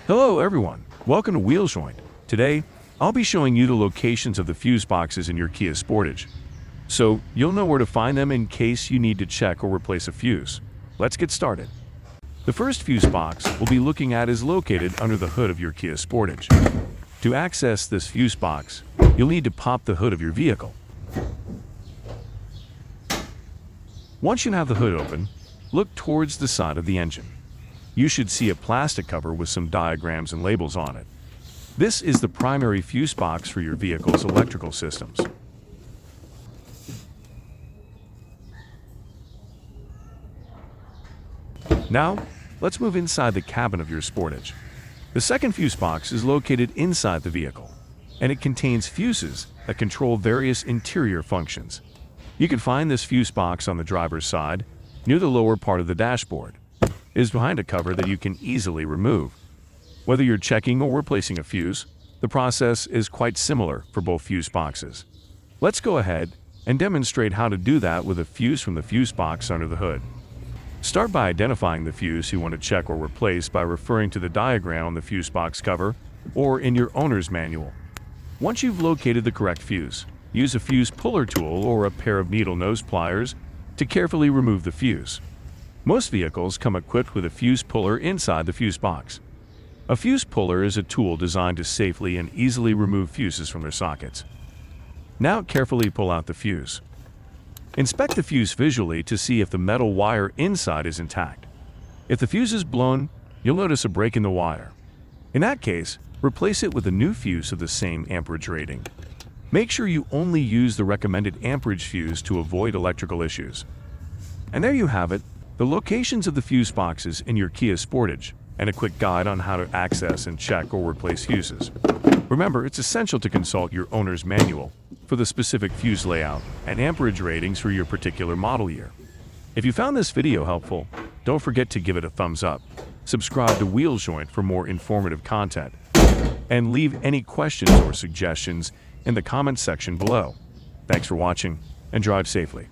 Hello everyone, welcome to Wheel Joint. Today, I'll be showing you the locations of the fuse boxes in your Kia Sportage, so you'll know where to find them in case you need to check or replace a fuse. Let's get started. The first fuse box we'll be looking at is located under the hood of your Kia Sportage. To access this fuse box, you'll need to pop the hood of your vehicle. Once you have the hood open, look towards the side of the engine. You should see a plastic cover with some diagrams and labels on it. This is the primary fuse box for your vehicle's electrical systems. Now, let's move inside the cabin of your Sportage. The second fuse box is located inside the vehicle, and it contains fuses that control various interior functions. You can find this fuse box on the driver's side, near the lower part of the dashboard. It is behind a cover that you can easily remove. Whether you're checking or replacing a fuse, the process is quite similar for both fuse boxes. Let's go ahead and demonstrate how to do that with a fuse from the fuse box under the hood. Start by identifying the fuse you want to check or replace by referring to the diagram on the fuse box cover or in your owner's manual. Once you've located the correct fuse, use a fuse puller tool or a pair of needle nose pliers to carefully remove the fuse. Most vehicles come equipped with a fuse puller inside the fuse box. A fuse puller is a tool designed to safely and easily remove fuses from their sockets. Now carefully pull out the fuse. Inspect the fuse visually to see if the metal wire inside is intact. If the fuse is blown, you'll notice a break in the wire. In that case, replace it with a new fuse of the same amperage rating. Make sure you only use the recommended amperage fuse to avoid electrical issues. And there you have it, the locations of the fuse boxes in your Kia Sportage, and a quick guide on how to access and check or replace fuses. Remember, it's essential to consult your owner's manual for the specific fuse layout and amperage ratings for your particular model year. If you found this video helpful, don't forget to give it a thumbs up, subscribe to Wheel Joint for more informative content, and leave any questions or suggestions in the comments section below. Thanks for watching, and drive safely.